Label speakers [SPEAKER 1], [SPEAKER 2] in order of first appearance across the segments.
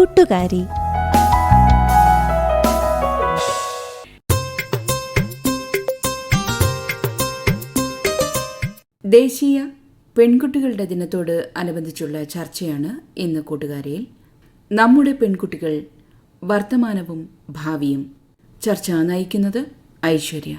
[SPEAKER 1] കൂട്ടുകാരി.
[SPEAKER 2] ദേശീയ പെൺകുട്ടികളുടെ ദിനത്തോട് അനുബന്ധിച്ചുള്ള ചർച്ചയാണ് ഇന്ന് കൂട്ടുകാരിയിൽ. നമ്മുടെ പെൺകുട്ടികൾ വർത്തമാനവും ഭാവിയും. ചർച്ച നയിക്കുന്നത് ഐശ്വര്യ.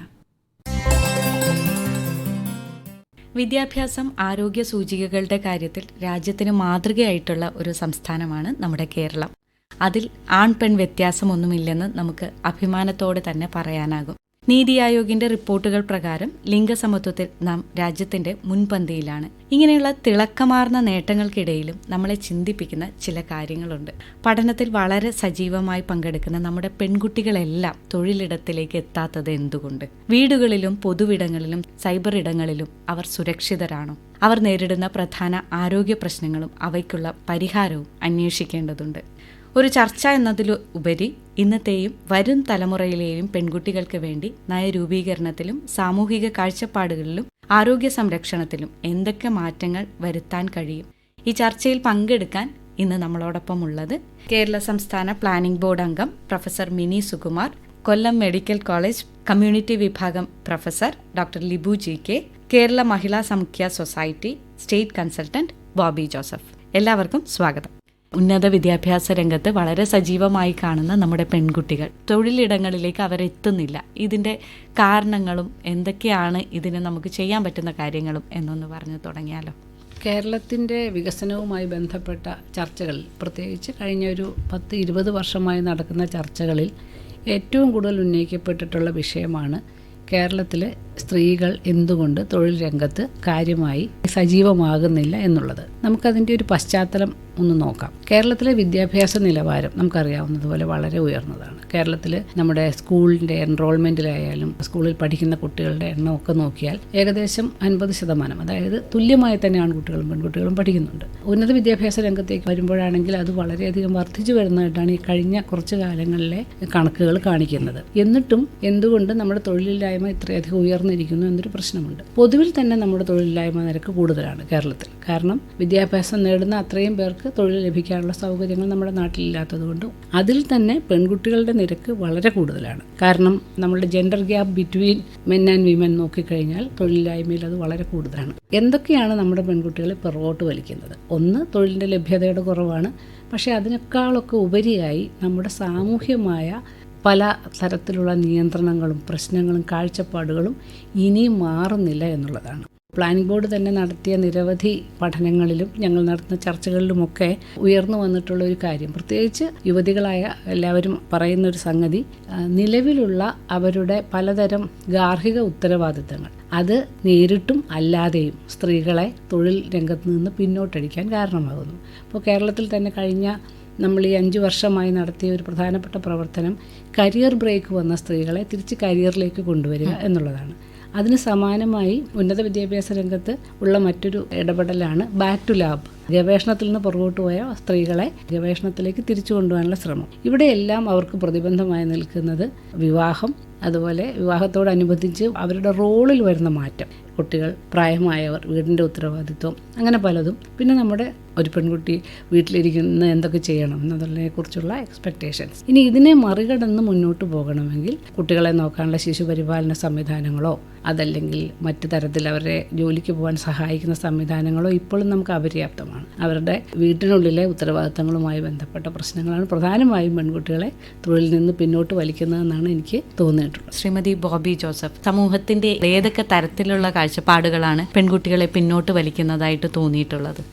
[SPEAKER 3] വിദ്യാഭ്യാസം, ആരോഗ്യ സൂചികകളുടെ കാര്യത്തിൽ രാജ്യത്തിന് മാതൃകയായിട്ടുള്ള ഒരു സംസ്ഥാനമാണ് നമ്മുടെ കേരളം. അതിൽ ആൺ പെൺ വ്യത്യാസമൊന്നുമില്ലെന്ന് നമുക്ക് അഭിമാനത്തോടെ തന്നെ പറയാനാകും. നീതി ആയോഗിന്റെ റിപ്പോർട്ടുകൾ പ്രകാരം ലിംഗസമത്വത്തിൽ നാം രാജ്യത്തിന്റെ മുൻപന്തിയിലാണ്. ഇങ്ങനെയുള്ള തിളക്കമാർന്ന നേട്ടങ്ങൾക്കിടയിലും നമ്മളെ ചിന്തിപ്പിക്കുന്ന ചില കാര്യങ്ങളുണ്ട്. പഠനത്തിൽ വളരെ സജീവമായി പങ്കെടുക്കുന്ന നമ്മുടെ പെൺകുട്ടികളെല്ലാം തൊഴിലിടത്തിലേക്ക് എത്താത്തത് എന്തുകൊണ്ട്? വീടുകളിലും പൊതുവിടങ്ങളിലും സൈബർ ഇടങ്ങളിലും അവർ സുരക്ഷിതരാണോ? അവർ നേരിടുന്ന പ്രധാന ആരോഗ്യ പ്രശ്നങ്ങളും അവയ്ക്കുള്ള പരിഹാരവും അന്വേഷിക്കേണ്ടതുണ്ട്. ഒരു ചർച്ച എന്നതിലുപരി ഇന്നത്തെയും വരും തലമുറയിലെയും പെൺകുട്ടികൾക്ക് വേണ്ടി നയരൂപീകരണത്തിലും സാമൂഹിക കാഴ്ചപ്പാടുകളിലും ആരോഗ്യ സംരക്ഷണത്തിലും എന്തൊക്കെ മാറ്റങ്ങൾ വരുത്താൻ കഴിയും? ഈ ചർച്ചയിൽ പങ്കെടുക്കാൻ ഇന്ന് നമ്മളോടൊപ്പം ഉള്ളത് കേരള സംസ്ഥാന പ്ലാനിംഗ് ബോർഡ് അംഗം professor Mini Sukumar, Kollam medical college community വിഭാഗം professor doctor Libu G K, Kerala Mahila Samakhya society state consultant Bobby Joseph. എല്ലാവർക്കും സ്വാഗതം. ഉന്നത വിദ്യാഭ്യാസ രംഗത്ത് വളരെ സജീവമായി കാണുന്ന നമ്മുടെ പെൺകുട്ടികൾ തൊഴിലിടങ്ങളിലേക്ക് അവരെത്തുന്നില്ല. ഇതിൻ്റെ കാരണങ്ങളും എന്തൊക്കെയാണ്, ഇതിന് നമുക്ക് ചെയ്യാൻ പറ്റുന്ന കാര്യങ്ങളും എന്നൊന്ന് പറഞ്ഞു തുടങ്ങിയാലോ?
[SPEAKER 4] കേരളത്തിൻ്റെ വികസനവുമായി ബന്ധപ്പെട്ട ചർച്ചകൾ, പ്രത്യേകിച്ച് കഴിഞ്ഞ ഒരു 10-20 വർഷമായി നടക്കുന്ന ചർച്ചകളിൽ ഏറ്റവും കൂടുതൽ ഉന്നയിക്കപ്പെട്ടിട്ടുള്ള വിഷയമാണ് കേരളത്തിലെ സ്ത്രീകൾ എന്തുകൊണ്ട് തൊഴിൽ രംഗത്ത് കാര്യമായി സജീവമാകുന്നില്ല എന്നുള്ളത്. നമുക്കതിൻ്റെ ഒരു പശ്ചാത്തലം ഒന്ന് നോക്കാം. കേരളത്തിലെ വിദ്യാഭ്യാസ നിലവാരം നമുക്കറിയാവുന്നതുപോലെ വളരെ ഉയർന്നതാണ്. കേരളത്തിൽ നമ്മുടെ സ്കൂളിൻ്റെ എൻറോൾമെൻറ്റിലായാലും സ്കൂളിൽ പഠിക്കുന്ന കുട്ടികളുടെ എണ്ണമൊക്കെ നോക്കിയാൽ ഏകദേശം 50%, അതായത് തുല്യമായി തന്നെ ആൺകുട്ടികളും പെൺകുട്ടികളും പഠിക്കുന്നുണ്ട്. ഉന്നത വിദ്യാഭ്യാസ രംഗത്തേക്ക് വരുമ്പോഴാണെങ്കിൽ അത് വളരെയധികം വർദ്ധിച്ചു വരുന്നതായിട്ടാണ് ഈ കഴിഞ്ഞ കുറച്ച് കാലങ്ങളിലെ കണക്കുകൾ കാണിക്കുന്നത്. എന്നിട്ടും എന്തുകൊണ്ട് നമ്മുടെ തൊഴിലില്ലായ്മ ഇത്രയധികം ഉയർന്നിരിക്കുന്നു എന്നൊരു പ്രശ്നമുണ്ട്. പൊതുവിൽ തന്നെ നമ്മുടെ തൊഴിലില്ലായ്മ നിരക്ക് കൂടുതലാണ് കേരളത്തിൽ. കാരണം വിദ്യാഭ്യാസം നേടുന്ന അത്രയും പേർക്ക് തൊഴിൽ ലഭിക്കാനുള്ള സൗകര്യങ്ങൾ നമ്മുടെ നാട്ടിലില്ലാത്തതുകൊണ്ടും അതിൽ തന്നെ പെൺകുട്ടികളുടെ നിരക്ക് വളരെ കൂടുതലാണ്. കാരണം നമ്മളുടെ gender gap between men and women നോക്കിക്കഴിഞ്ഞാൽ തൊഴിലില്ലായ്മയിൽ അത് വളരെ കൂടുതലാണ്. എന്തൊക്കെയാണ് നമ്മുടെ പെൺകുട്ടികളെ പിറകോട്ട് വലിക്കുന്നത്? ഒന്ന്, തൊഴിലിൻ്റെ ലഭ്യതയുടെ കുറവാണ്. പക്ഷേ അതിനേക്കാളൊക്കെ ഉപരിയായി നമ്മുടെ സാമൂഹ്യമായ പല തരത്തിലുള്ള നിയന്ത്രണങ്ങളും പ്രശ്നങ്ങളും കാഴ്ചപ്പാടുകളും ഇനിയും മാറുന്നില്ല എന്നുള്ളതാണ്. പ്ലാനിംഗ് ബോർഡ് തന്നെ നടത്തിയ നിരവധി പഠനങ്ങളിലും ഞങ്ങൾ നടത്തുന്ന ചർച്ചകളിലുമൊക്കെ ഉയർന്നു വന്നിട്ടുള്ള ഒരു കാര്യം, പ്രത്യേകിച്ച് യുവതികളായ എല്ലാവരും പറയുന്നൊരു സംഗതി, നിലവിലുള്ള അവരുടെ പലതരം ഗാർഹിക ഉത്തരവാദിത്തങ്ങൾ അത് നേരിട്ടും അല്ലാതെയും സ്ത്രീകളെ തൊഴിൽ രംഗത്ത് നിന്ന് പിന്നോട്ടടിക്കാൻ കാരണമാകുന്നു. ഇപ്പോൾ കേരളത്തിൽ തന്നെ കഴിഞ്ഞ നമ്മൾ ഈ 5 വർഷമായി നടത്തിയ ഒരു പ്രധാനപ്പെട്ട പ്രവർത്തനം കരിയർ ബ്രേക്ക് വന്ന സ്ത്രീകളെ തിരിച്ച് കരിയറിലേക്ക് കൊണ്ടുവരിക എന്നുള്ളതാണ്. അതിന് സമാനമായി ഉന്നത വിദ്യാഭ്യാസ രംഗത്ത് ഉള്ള മറ്റൊരു ഇടപെടലാണ് ബാക്ക് ടു ലാബ്. ഗവേഷണത്തിൽ നിന്ന് പുറകോട്ട് പോയ സ്ത്രീകളെ ഗവേഷണത്തിലേക്ക് തിരിച്ചു കൊണ്ടുപോകാനുള്ള ശ്രമം. ഇവിടെയെല്ലാം അവർക്ക് പ്രതിബന്ധമായി നിൽക്കുന്നത് വിവാഹം, അതുപോലെ വിവാഹത്തോടനുബന്ധിച്ച് അവരുടെ റോളിൽ വരുന്ന മാറ്റം, കുട്ടികൾ, പ്രായമായവർ, വീടിൻ്റെ ഉത്തരവാദിത്വം, അങ്ങനെ പലതും. പിന്നെ നമ്മുടെ ഒരു പെൺകുട്ടി വീട്ടിലിരിക്കുന്ന എന്തൊക്കെ ചെയ്യണം എന്നതിനെക്കുറിച്ചുള്ള എക്സ്പെക്റ്റേഷൻസ്. ഇനി ഇതിനെ മറികടന്ന് മുന്നോട്ട് പോകണമെങ്കിൽ കുട്ടികളെ നോക്കാനുള്ള ശിശുപരിപാലന സംവിധാനങ്ങളോ അതല്ലെങ്കിൽ മറ്റു തരത്തിൽ അവരെ ജോലിക്ക് പോകാൻ സഹായിക്കുന്ന സംവിധാനങ്ങളോ ഇപ്പോഴും നമുക്ക് അപര്യാപ്തമാണ്. അവരുടെ വീട്ടിനുള്ളിലെ ഉത്തരവാദിത്തങ്ങളുമായി ബന്ധപ്പെട്ട പ്രശ്നങ്ങളാണ് പ്രധാനമായും പെൺകുട്ടികളെ തൊഴിലിൽ നിന്ന് പിന്നോട്ട് വലിക്കുന്നതെന്നാണ് എനിക്ക് തോന്നിയിട്ടുള്ളത്.
[SPEAKER 3] ശ്രീമതി ബോബി ജോസഫ്, സമൂഹത്തിന്റെ ഏതൊക്കെ തരത്തിലുള്ള കാഴ്ചപ്പാടുകളാണ് പെൺകുട്ടികളെ പിന്നോട്ട് വലിക്കുന്നതായിട്ട് തോന്നിയിട്ടുള്ളത്?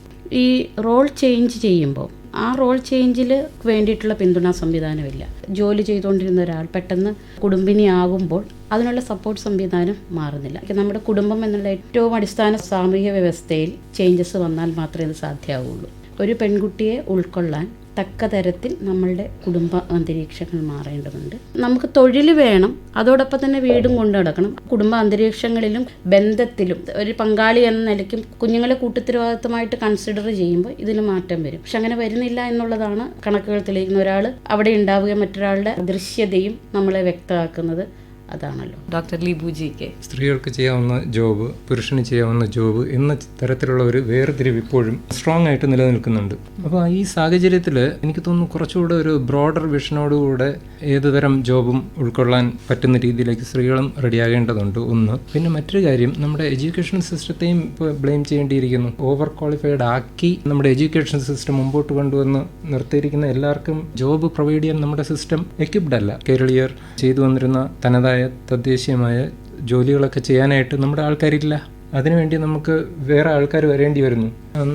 [SPEAKER 5] ഈ റോൾ ചേഞ്ച് ചെയ്യുമ്പോൾ ആ റോൾ ചേഞ്ചിൽ വേണ്ടിയിട്ടുള്ള പിന്തുണാ സംവിധാനമില്ല. ജോലി ചെയ്തുകൊണ്ടിരുന്ന ഒരാൾ പെട്ടെന്ന് കുടുംബിനിയാകുമ്പോൾ അതിനുള്ള സപ്പോർട്ട് സംവിധാനം മാറുന്നില്ല. നമ്മുടെ കുടുംബം എന്നുള്ള ഏറ്റവും അടിസ്ഥാന സാമൂഹിക വ്യവസ്ഥയിൽ ചേഞ്ചസ് വന്നാൽ മാത്രമേ ഇത് സാധ്യമാവുള്ളൂ. ഒരു പെൺകുട്ടിയെ ഉൾക്കൊള്ളാൻ തക്ക തരത്തിൽ നമ്മളുടെ കുടുംബ അന്തരീക്ഷങ്ങൾ മാറേണ്ടതുണ്ട്. നമുക്ക് തൊഴിൽ വേണം, അതോടൊപ്പം തന്നെ വീടും കൊണ്ടു നടക്കണം. കുടുംബ അന്തരീക്ഷങ്ങളിലും ബന്ധത്തിലും ഒരു പങ്കാളി എന്ന നിലയ്ക്കും കുഞ്ഞുങ്ങളെ കൂട്ടുത്തരവാദിത്തമായിട്ട് കൺസിഡർ ചെയ്യുമ്പോൾ ഇതിന് മാറ്റം വരും. പക്ഷെ അങ്ങനെ വരുന്നില്ല എന്നുള്ളതാണ് കണക്കുകൾ തെളിയിക്കുന്ന. ഒരാൾ അവിടെ ഉണ്ടാവുകയും മറ്റൊരാളുടെ ദൃശ്യതയും നമ്മളെ വ്യക്തമാക്കുന്നത്. അതാണല്ലോ.
[SPEAKER 3] ഡോക്ടർ ലിബുജിക്ക്
[SPEAKER 1] സ്ത്രീകൾക്ക് ചെയ്യാവുന്ന ജോബ്, പുരുഷന് ചെയ്യാവുന്ന ജോബ് എന്ന തരത്തിലുള്ള ഒരു വേർതിരിവ് ഇപ്പോഴും സ്ട്രോങ് ആയിട്ട് നിലനിൽക്കുന്നുണ്ട്. അപ്പോൾ ഈ സാഹചര്യത്തിൽ എനിക്ക് തോന്നുന്നു കുറച്ചുകൂടെ ഒരു ബ്രോഡർ വിഷനോടുകൂടെ ഏതുതരം ജോബും ഉൾക്കൊള്ളാൻ പറ്റുന്ന രീതിയിലേക്ക് സ്ത്രീകളും റെഡിയാകേണ്ടതുണ്ട്. ഒന്ന്. പിന്നെ മറ്റൊരു കാര്യം, നമ്മുടെ എഡ്യൂക്കേഷൻ സിസ്റ്റത്തെയും ഇപ്പോൾ ബ്ലെയിം ചെയ്യേണ്ടിയിരിക്കുന്നു. ഓവർ ക്വാളിഫൈഡ് ആക്കി നമ്മുടെ എഡ്യൂക്കേഷൻ സിസ്റ്റം മുമ്പോട്ട് കൊണ്ടുവന്ന് നിർത്തിയിരിക്കുന്ന എല്ലാവർക്കും ജോബ് പ്രൊവൈഡ് ചെയ്യാൻ നമ്മുടെ സിസ്റ്റം എക്യുപ്ഡ് അല്ല. കേരളീയർ ചെയ്തു വന്നിരുന്ന തനതായ തദ്ദേശീയമായ ജോലികളൊക്കെ ചെയ്യാനായിട്ട് നമ്മുടെ ആൾക്കാരില്ല. അതിനുവേണ്ടി നമുക്ക് വേറെ ആൾക്കാർ വരേണ്ടി വരുന്നു.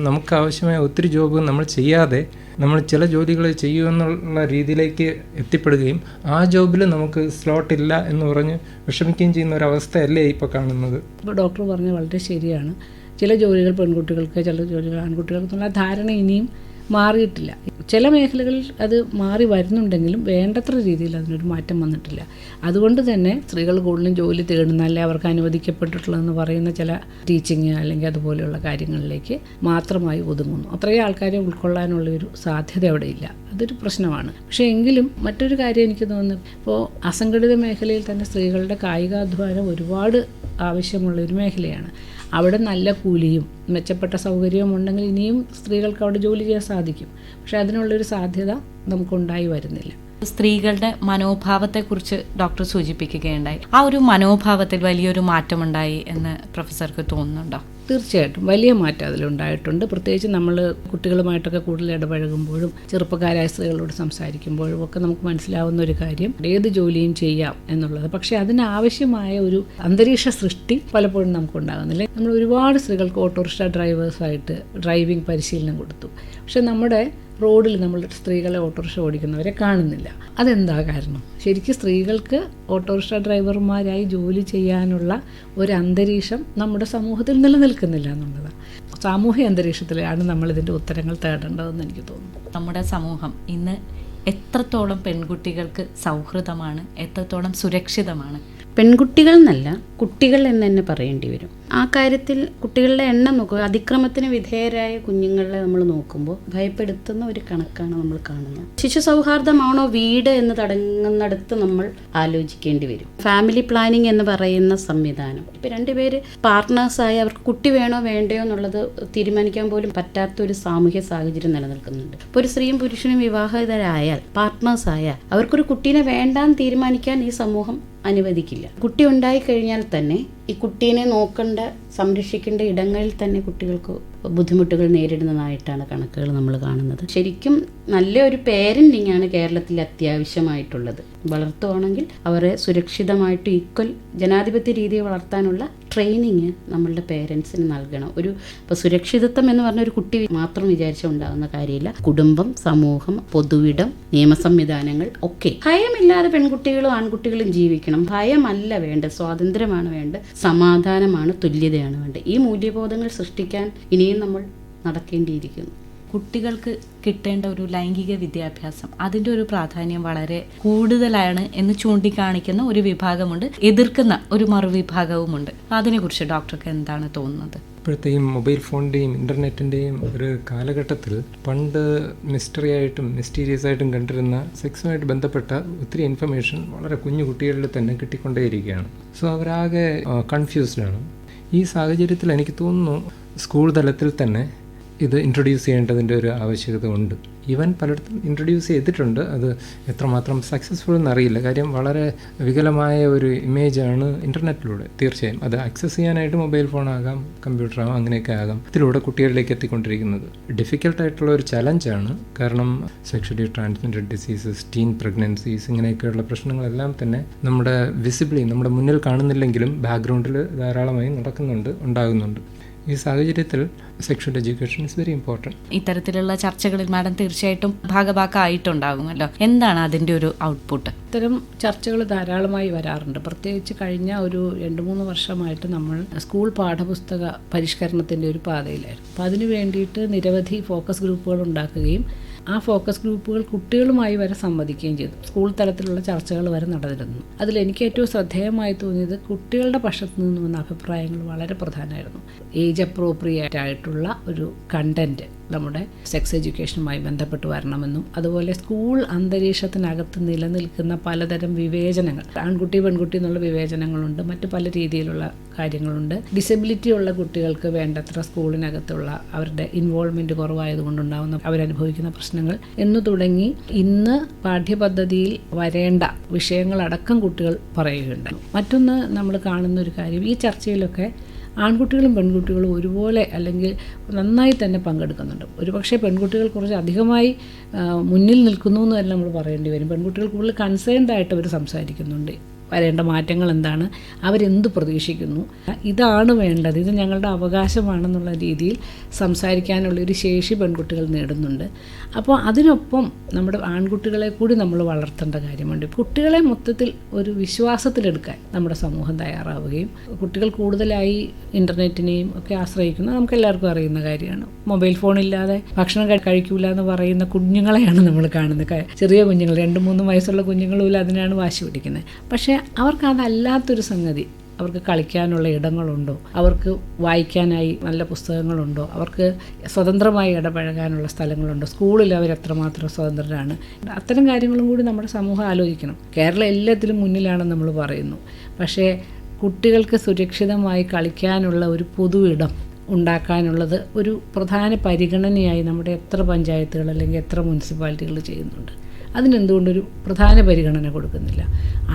[SPEAKER 1] നമുക്ക് ആവശ്യമായ ഒത്തിരി ജോബ് നമ്മൾ ചെയ്യാതെ നമ്മൾ ചില ജോലികൾ ചെയ്യുമെന്നുള്ള രീതിയിലേക്ക് എത്തിപ്പെടുകയും ആ ജോബിൽ നമുക്ക് സ്ലോട്ടില്ല എന്ന് പറഞ്ഞ് വിഷമിക്കുകയും ചെയ്യുന്ന ഒരവസ്ഥയല്ലേ ഇപ്പോൾ കാണുന്നത്.
[SPEAKER 4] ഇപ്പോൾ ഡോക്ടർ പറഞ്ഞത് വളരെ ശരിയാണ്. ചില ജോലികൾ പെൺകുട്ടികൾക്ക്, ചില ജോലികൾ ആൺകുട്ടികൾക്ക് എന്നുള്ള ധാരണ ഇനിയും മാറിയിട്ടില്ല. ചില മേഖലകളിൽ അത് മാറി വരുന്നുണ്ടെങ്കിലും വേണ്ടത്ര രീതിയിൽ അതിനൊരു മാറ്റം വന്നിട്ടില്ല. അതുകൊണ്ട് തന്നെ സ്ത്രീകൾ കൂടുതലും ജോലി തേടുന്ന, അല്ലെ അവർക്ക് അനുവദിക്കപ്പെട്ടിട്ടുള്ളതെന്ന് പറയുന്ന ചില ടീച്ചിങ് അല്ലെങ്കിൽ അതുപോലെയുള്ള കാര്യങ്ങളിലേക്ക് മാത്രമായി ഒതുങ്ങുന്നു. അത്രയും ആൾക്കാരെ ഉൾക്കൊള്ളാനുള്ളൊരു സാധ്യത അവിടെ ഇല്ല. അതൊരു പ്രശ്നമാണ്. പക്ഷേ എങ്കിലും മറ്റൊരു കാര്യം എനിക്ക് തോന്നുന്നു, ഇപ്പോൾ അസംഘടിത മേഖലയിൽ തന്നെ സ്ത്രീകളുടെ കായികാധ്വാനം ഒരുപാട് ആവശ്യമുള്ളൊരു മേഖലയാണ്. അവിടെ നല്ല കൂലിയും മെച്ചപ്പെട്ട സൗകര്യവും ഉണ്ടെങ്കിൽ ഇനിയും സ്ത്രീകൾക്ക് അവിടെ ജോലി ചെയ്യാൻ സാധിക്കും. പക്ഷെ അതിനുള്ളൊരു സാധ്യത നമുക്കുണ്ടായി വരുന്നില്ല.
[SPEAKER 3] സ്ത്രീകളുടെ മനോഭാവത്തെക്കുറിച്ച് ഡോക്ടർ സൂചിപ്പിക്കുകയുണ്ടായി. ആ ഒരു മനോഭാവത്തിൽ വലിയൊരു മാറ്റമുണ്ടായി എന്ന് പ്രൊഫസർക്ക് തോന്നുന്നുണ്ടോ?
[SPEAKER 4] തീർച്ചയായിട്ടും വലിയ മാറ്റം അതിലുണ്ടായിട്ടുണ്ട്. പ്രത്യേകിച്ച് നമ്മൾ കുട്ടികളുമായിട്ടൊക്കെ കൂടുതൽ ഇടപഴകുമ്പോഴും ചെറുപ്പക്കാരായ സ്ത്രീകളോട് സംസാരിക്കുമ്പോഴും ഒക്കെ നമുക്ക് മനസ്സിലാവുന്ന ഒരു കാര്യം, ഏത് ജോലിയും ചെയ്യാം എന്നുള്ളത്. പക്ഷേ അതിനാവശ്യമായ ഒരു അന്തരീക്ഷ സൃഷ്ടി പലപ്പോഴും നമുക്കുണ്ടാകുന്നില്ല. നമ്മൾ ഒരുപാട് സ്ത്രീകൾക്ക് ഓട്ടോറിക്ഷ ഡ്രൈവേഴ്സായിട്ട് ഡ്രൈവിംഗ് പരിശീലനം കൊടുത്തു. പക്ഷെ നമ്മുടെ റോഡിൽ നമ്മൾ സ്ത്രീകളെ ഓട്ടോറിക്ഷ ഓടിക്കുന്നവരെ കാണുന്നില്ല. അതെന്താ കാരണം? ശരിക്കും സ്ത്രീകൾക്ക് ഓട്ടോറിക്ഷ ഡ്രൈവർമാരായി ജോലി ചെയ്യാനുള്ള ഒരു അന്തരീക്ഷം നമ്മുടെ സമൂഹത്തിൽ നിലനിൽക്കുന്നില്ല എന്നുള്ളതാണ്. സാമൂഹ്യ അന്തരീക്ഷത്തിലാണ് നമ്മളിതിൻ്റെ ഉത്തരങ്ങൾ തേടേണ്ടതെന്ന് എനിക്ക് തോന്നുന്നു.
[SPEAKER 3] നമ്മുടെ സമൂഹം ഇന്ന് എത്രത്തോളം പെൺകുട്ടികൾക്ക് സൗഹൃദമാണ്, എത്രത്തോളം സുരക്ഷിതമാണ്?
[SPEAKER 5] പെൺകുട്ടികൾ എന്നല്ല, കുട്ടികൾ എന്ന് തന്നെ പറയേണ്ടി വരും. ആ കാര്യത്തിൽ കുട്ടികളുടെ എണ്ണം നോക്കുക. അതിക്രമത്തിന് വിധേയരായ കുഞ്ഞുങ്ങളെ നമ്മൾ നോക്കുമ്പോൾ ഭയപ്പെടുത്തുന്ന ഒരു കണക്കാണ് നമ്മൾ കാണുന്നത്. ശിശു സൗഹാർദ്ദമാണോ വീട് എന്ന് തുടങ്ങുന്നിടത്ത് നമ്മൾ ആലോചിക്കേണ്ടി വരും. ഫാമിലി പ്ലാനിങ് എന്ന് പറയുന്ന സംവിധാനം, ഇപ്പം രണ്ടുപേര് പാർട്ട്നേഴ്സായി അവർക്ക് കുട്ടി വേണോ വേണ്ടയോ എന്നുള്ളത് തീരുമാനിക്കാൻ പോലും പറ്റാത്തൊരു സാമൂഹ്യ സാഹചര്യം നിലനിൽക്കുന്നുണ്ട്. ഇപ്പോൾ ഒരു സ്ത്രീയും പുരുഷനും വിവാഹിതരായാൽ, പാർട്ട്നേഴ്സായാൽ അവർക്കൊരു കുട്ടീനെ വേണ്ടാന്ന് തീരുമാനിക്കാൻ ഈ സമൂഹം അനുവദിക്കില്ല. കുട്ടി ഉണ്ടായിക്കഴിഞ്ഞാൽ തന്നെ ഈ കുട്ടീനെ നോക്കേണ്ട, സംരക്ഷിക്കേണ്ട ഇടങ്ങളിൽ തന്നെ കുട്ടികൾക്ക് ബുദ്ധിമുട്ടുകൾ നേരിടുന്നതായിട്ടാണ് കണക്കുകൾ നമ്മൾ കാണുന്നത്. ശരിക്കും നല്ലൊരു പേരൻറ്റിംഗ് ആണ് കേരളത്തിൽ അത്യാവശ്യമായിട്ടുള്ളത്. വളർത്തുവാണെങ്കിൽ അവരെ സുരക്ഷിതമായിട്ട് ഈക്വൽ ജനാധിപത്യ രീതിയിൽ വളർത്താനുള്ള ട്രെയിനിങ് നമ്മളുടെ പേരൻസിന് നൽകണം. ഇപ്പോൾ സുരക്ഷിതത്വം എന്ന് പറഞ്ഞ ഒരു കുട്ടി മാത്രം വിചാരിച്ചാൽ ഉണ്ടാകുന്ന കാര്യമില്ല. കുടുംബം, സമൂഹം, പൊതുവിടം, നിയമ സംവിധാനങ്ങൾ ഒക്കെ. ഭയമില്ലാതെ പെൺകുട്ടികളും ആൺകുട്ടികളും ജീവിക്കണം. ഭയമല്ല വേണ്ടത്, സ്വാതന്ത്ര്യമാണ് വേണ്ടത്, സമാധാനമാണ്, തുല്യതയാണ് വേണ്ടത്. ഈ മൂല്യബോധങ്ങൾ സൃഷ്ടിക്കാൻ ഇനിയും നമ്മൾ നടക്കേണ്ടിയിരിക്കുന്നു.
[SPEAKER 3] കുട്ടികൾക്ക് കിട്ടേണ്ട ഒരു ലൈംഗിക വിദ്യാഭ്യാസം, അതിൻ്റെ ഒരു പ്രാധാന്യം വളരെ കൂടുതലാണ് എന്ന് ചൂണ്ടിക്കാണിക്കുന്ന ഒരു വിഭാഗമുണ്ട്, എതിർക്കുന്ന ഒരു മറുവിഭാഗവുമുണ്ട്. അതിനെക്കുറിച്ച് ഡോക്ടർക്ക് എന്താണ് തോന്നുന്നത്?
[SPEAKER 1] ഇപ്പോഴത്തെ ഈ മൊബൈൽ ഫോണിൻ്റെയും ഇൻ്റർനെറ്റിൻ്റെയും ഒരു കാലഘട്ടത്തിൽ പണ്ട് മിസ്റ്ററി ആയിട്ടും മിസ്റ്റീരിയസ് ആയിട്ടും കണ്ടിരുന്ന സെക്സുമായിട്ട് ബന്ധപ്പെട്ട ഒത്തിരി ഇൻഫർമേഷൻ വളരെ കുഞ്ഞു കുട്ടികളിൽ തന്നെ കിട്ടിക്കൊണ്ടേയിരിക്കുകയാണ്. സോ അവരാകെ കൺഫ്യൂസ്ഡാണ്. ഈ സാഹചര്യത്തിൽ എനിക്ക് തോന്നുന്നു സ്കൂൾ തലത്തിൽ തന്നെ ഇത് ഇൻട്രൊഡ്യൂസ് ചെയ്യേണ്ടതിൻ്റെ ഒരു ആവശ്യകത ഉണ്ട്. ഈവൻ പലയിടത്തും ഇൻട്രൊഡ്യൂസ് ചെയ്തിട്ടുണ്ട്. അത് എത്രമാത്രം സക്സസ്ഫുൾ എന്നറിയില്ല. കാര്യം വളരെ വികലമായ ഒരു ഇമേജാണ് ഇൻ്റർനെറ്റിലൂടെ. തീർച്ചയായും അത് ആക്സസ് ചെയ്യാനായിട്ട് മൊബൈൽ ഫോണാകാം, കമ്പ്യൂട്ടറാകാം, അങ്ങനെയൊക്കെ ആകാം, ഇതിലൂടെ കുട്ടികളിലേക്ക് എത്തിക്കൊണ്ടിരിക്കുന്നത് ഡിഫിക്കൽട്ടായിട്ടുള്ള ഒരു ചലഞ്ചാണ്. കാരണം sexually transmitted diseases, teen pregnancies, ഇങ്ങനെയൊക്കെയുള്ള പ്രശ്നങ്ങളെല്ലാം തന്നെ നമ്മുടെ വിസിബിളി, നമ്മുടെ മുന്നിൽ കാണുന്നില്ലെങ്കിലും ബാക്ക്ഗ്രൗണ്ടിൽ ധാരാളമായി ഉണ്ടാകുന്നുണ്ട്. ഈ സാഹചര്യത്തിൽ sexual education is very important.
[SPEAKER 3] ഇത്തരത്തിലുള്ള ചർച്ചകളിൽ മാഡം തീർച്ചയായിട്ടും ഭാഗഭാക്കായിട്ടുണ്ടാകുമല്ലോ. എന്താണ് അതിൻ്റെ ഒരു ഔട്ട്പുട്ട്?
[SPEAKER 4] ഇത്തരം ചർച്ചകൾ ധാരാളമായി വരാറുണ്ട്. പ്രത്യേകിച്ച് കഴിഞ്ഞ ഒരു 2-3 വർഷമായിട്ട് നമ്മൾ സ്കൂൾ പാഠപുസ്തക പരിഷ്കരണത്തിൻ്റെ ഒരു പാതയിലായിരുന്നു. അപ്പോൾ അതിനു വേണ്ടിയിട്ട് നിരവധി ഫോക്കസ് ഗ്രൂപ്പുകൾ ഉണ്ടാക്കുകയും ആ ഫോക്കസ് ഗ്രൂപ്പുകൾ കുട്ടികളുമായി വരെ സംവദിക്കുകയും ചെയ്തു. സ്കൂൾ തലത്തിലുള്ള ചർച്ചകൾ വരെ നടന്നിരുന്നു. അതിലെനിക്ക് ഏറ്റവും ശ്രദ്ധേയമായി തോന്നിയത് കുട്ടികളുടെ പക്ഷത്തു നിന്ന് വന്ന അഭിപ്രായങ്ങൾ വളരെ പ്രധാനമായിരുന്നു. ഏജ് അപ്രോപ്രിയേറ്റ് ആയിട്ടുള്ള ഒരു കണ്ടന്റ് നമ്മുടെ സെക്സ് എഡ്യൂക്കേഷനുമായി ബന്ധപ്പെട്ട് വരണമെന്നും അതുപോലെ സ്കൂൾ അന്തരീക്ഷത്തിനകത്ത് നിലനിൽക്കുന്ന പലതരം വിവേചനങ്ങൾ, ആൺകുട്ടി പെൺകുട്ടി എന്നുള്ള വിവേചനങ്ങളുണ്ട്, മറ്റു പല രീതിയിലുള്ള കാര്യങ്ങളുണ്ട്. ഡിസബിലിറ്റി ഉള്ള കുട്ടികൾക്ക് വേണ്ടത്ര സ്കൂളിനകത്തുള്ള അവരുടെ ഇൻവോൾവ്മെൻറ്റ് കുറവായതുകൊണ്ടുണ്ടാകുന്ന അവരനുഭവിക്കുന്ന പ്രശ്നങ്ങൾ എന്നു തുടങ്ങി ഇന്ന് പാഠ്യപദ്ധതിയിൽ വരേണ്ട വിഷയങ്ങളടക്കം കുട്ടികൾ പറയുകയുണ്ടായി. മറ്റൊന്ന് നമ്മൾ കാണുന്ന ഒരു കാര്യം, ഈ ചർച്ചയിലൊക്കെ ആൺകുട്ടികളും പെൺകുട്ടികളും ഒരുപോലെ അല്ലെങ്കിൽ നന്നായി തന്നെ പങ്കെടുക്കുന്നുണ്ട്. ഒരുപക്ഷെ പെൺകുട്ടികൾ കുറച്ച് അധികമായി മുന്നിൽ നിൽക്കുന്നു എന്ന് തന്നെ നമ്മൾ പറയേണ്ടി വരും. പെൺകുട്ടികൾ കൂടുതൽ കൺസേൺഡ് ആയിട്ട് അവർ സംസാരിക്കുന്നുണ്ട്. വരേണ്ട മാറ്റങ്ങൾ എന്താണ്, അവരെന്ത് പ്രതീക്ഷിക്കുന്നു, ഇതാണ് വേണ്ടത്, ഇത് ഞങ്ങളുടെ അവകാശമാണെന്നുള്ള രീതിയിൽ സംസാരിക്കാനുള്ളൊരു ശേഷി പെൺകുട്ടികൾ നേടുന്നുണ്ട്. അപ്പോൾ അതിനൊപ്പം നമ്മുടെ ആൺകുട്ടികളെ കൂടി നമ്മൾ വളർത്തേണ്ട കാര്യമുണ്ട്. കുട്ടികളെ മൊത്തത്തിൽ ഒരു വിശ്വാസത്തിലെടുക്കാൻ നമ്മുടെ സമൂഹം തയ്യാറാവുകയും, കുട്ടികൾ കൂടുതലായി ഇൻ്റർനെറ്റിനെയും ഒക്കെ ആശ്രയിക്കുന്ന നമുക്ക് എല്ലാവർക്കും അറിയുന്ന കാര്യമാണ്. മൊബൈൽ ഫോണില്ലാതെ ഭക്ഷണം കഴിക്കൂല എന്ന് പറയുന്ന കുഞ്ഞുങ്ങളെയാണ് നമ്മൾ കാണുന്നത്. ചെറിയ കുഞ്ഞുങ്ങൾ, 2-3 വയസ്സുള്ള കുഞ്ഞുങ്ങളും അതിനാണ് വാശി പിടിക്കുന്നത്. പക്ഷേ അവർക്ക് അതല്ലാത്തൊരു സംഗതി, അവർക്ക് കളിക്കാനുള്ള ഇടങ്ങളുണ്ടോ, അവർക്ക് വായിക്കാനായി നല്ല പുസ്തകങ്ങളുണ്ടോ, അവർക്ക് സ്വതന്ത്രമായി ഇടപഴകാനുള്ള സ്ഥലങ്ങളുണ്ടോ, സ്കൂളിൽ അവർ എത്രമാത്രം സ്വതന്ത്രരാണ്, അത്തരം കാര്യങ്ങളും കൂടി നമ്മുടെ സമൂഹം ആലോചിക്കണം. കേരളം എല്ലാത്തിലും മുന്നിലാണെന്ന് നമ്മൾ പറയുന്നു. പക്ഷേ കുട്ടികൾക്ക് സുരക്ഷിതമായി കളിക്കാനുള്ള ഒരു പൊതു ഇടം ഉണ്ടാക്കാനുള്ളത് ഒരു പ്രധാന പരിഗണനയായി നമ്മുടെ എത്ര പഞ്ചായത്തുകൾ അല്ലെങ്കിൽ എത്ര മുനിസിപ്പാലിറ്റികൾ ചെയ്യുന്നുണ്ട്. അതിനെന്തുകൊണ്ടൊരു പ്രധാന പരിഗണന കൊടുക്കുന്നില്ല?